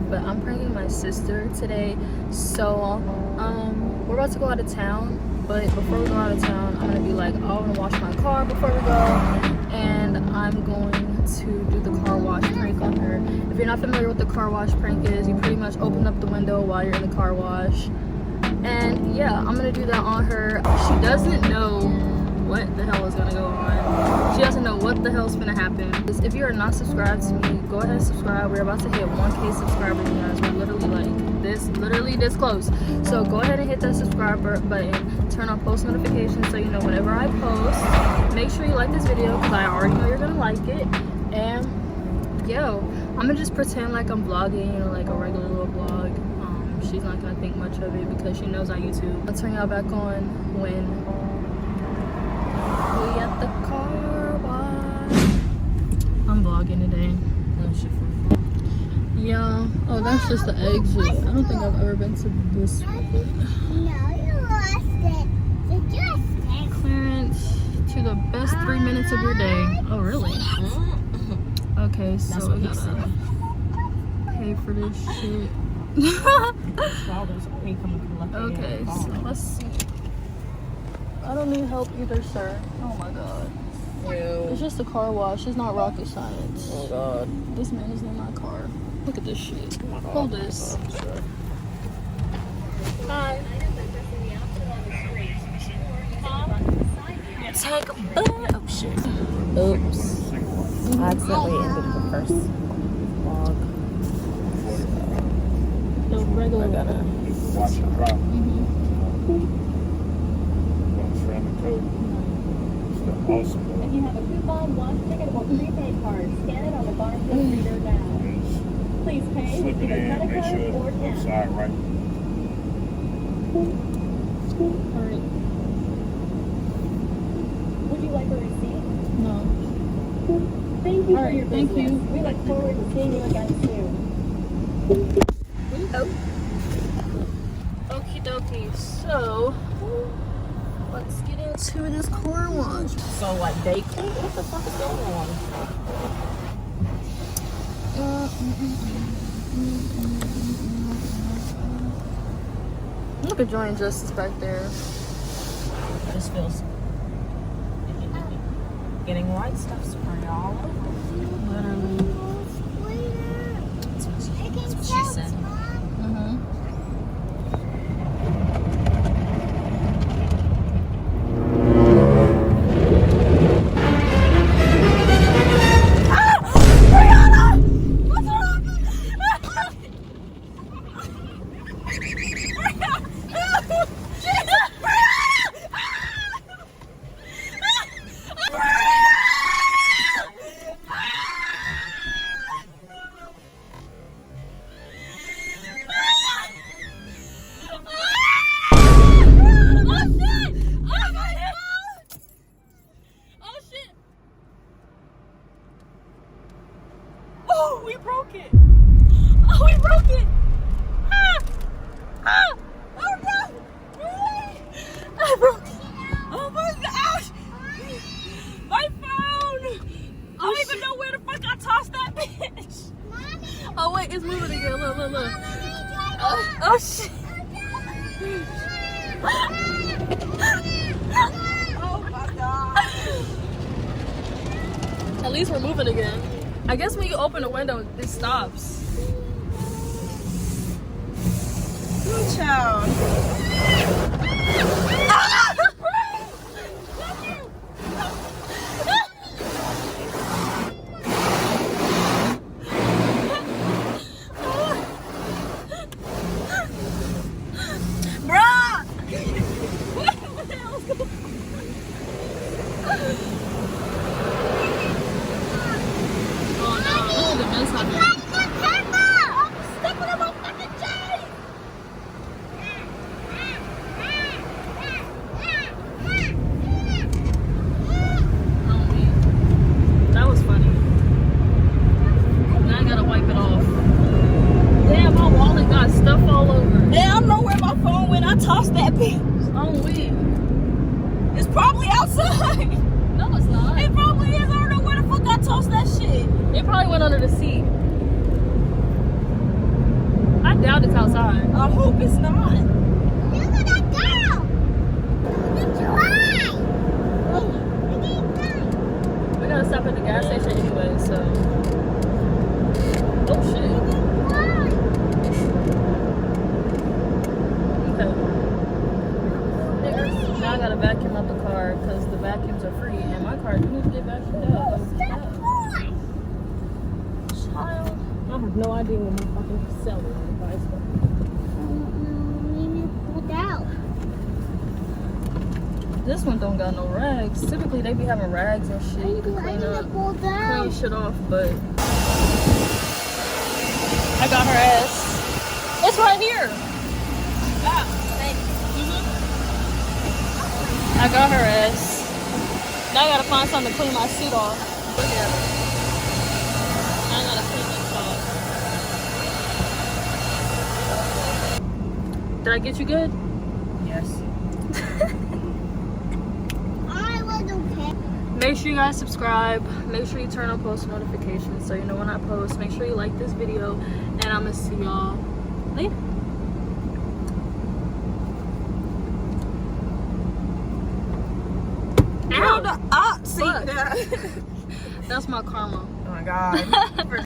but I'm pranking my sister today. So we're about to go out of town, but before we go out of town, I'm gonna be like, oh, I'm gonna wash my car before we go, and I'm going to do the car wash prank on her. If you're not familiar with the car wash prank is, you pretty much open up the window while you're in the car wash, and yeah, I'm gonna do that on her. She doesn't know what the hell is gonna go on. She doesn't know what the hell's gonna happen. If you are not subscribed to me, go ahead and subscribe. We're about to hit 1K subscribers, you guys. We're literally this close. So go ahead and hit that subscribe button, turn on post notifications so you know whenever I post. Make sure you like this video because I already know you're gonna like it. And yo, I'm gonna just pretend like I'm vlogging, you know, like a regular little vlog. She's not gonna think much of it because she knows I YouTube. I'll turn y'all back on when we at the car wash. I'm vlogging today. Yeah. Oh, that's just the exit. I don't think I've ever been to this one. No, you lost it. Did you escape? Clearance to the best 3 minutes of your day. Oh, really? Okay, so we gotta pay for this shit. Okay, so let's see. I don't need help either, sir. Oh my god. Ew. It's just a car wash. It's not rocket science. Oh god. This man is in my car. Look at this shit. Hold this. Hi. Take a butt. Oh shit. Oops. I accidentally ended the first vlog. The regular. I gotta Watch it drop. Mm-hmm. Around the code. It's awesome. If you have a coupon, watch ticket, or prepaid card, scan it on the barcode reader now. Please pay Slip with it either in, credit make card sure or it's tap. upside right. Alright. Would you like a receipt? No. Thank you All for right, your thank business. you. We look forward to seeing you again soon. Okie dokie. So let's get into this car wash. So like day clean? What the fuck is going on? Look at Joy and Justice back there. This feels getting white stuff spray all over. Literally. That's what she said. Mm-hmm. Oh, we broke it! Oh, we broke it! Ah! Ah! Oh no! I broke it! Oh my gosh! My phone! I don't even know where the fuck I tossed that bitch! Oh wait, it's moving again. Look, look, look. Oh shit! Oh my god! At least we're moving again. I guess when you open the window, it stops. Good child. Tossed that bitch. On weed. It's probably outside. No, it's not. It probably is. I don't know where the fuck I tossed that shit. It probably went under the seat. doubt it's outside. I hope it's not. Look at that girl. Look at eye. We gotta stop at the gas station anyway, so. Oh shit. Okay. Now I gotta vacuum up the car because the vacuums are free and my car needs to get vacuumed out. Child. I have no idea when my fucking cellular device This one don't got no rags. Typically they be having rags and shit. You can clean shit off, but I got her ass. It's right here. I got her ass. Now I gotta find something to clean my seat off. Look at it. I gotta clean this off. Did I get you good? Yes. I was okay. Make sure you guys subscribe. Make sure you turn on post notifications so you know when I post. Make sure you like this video. And I'm gonna see y'all later. Ow! See Fuck. that? That's my karma. Oh my god.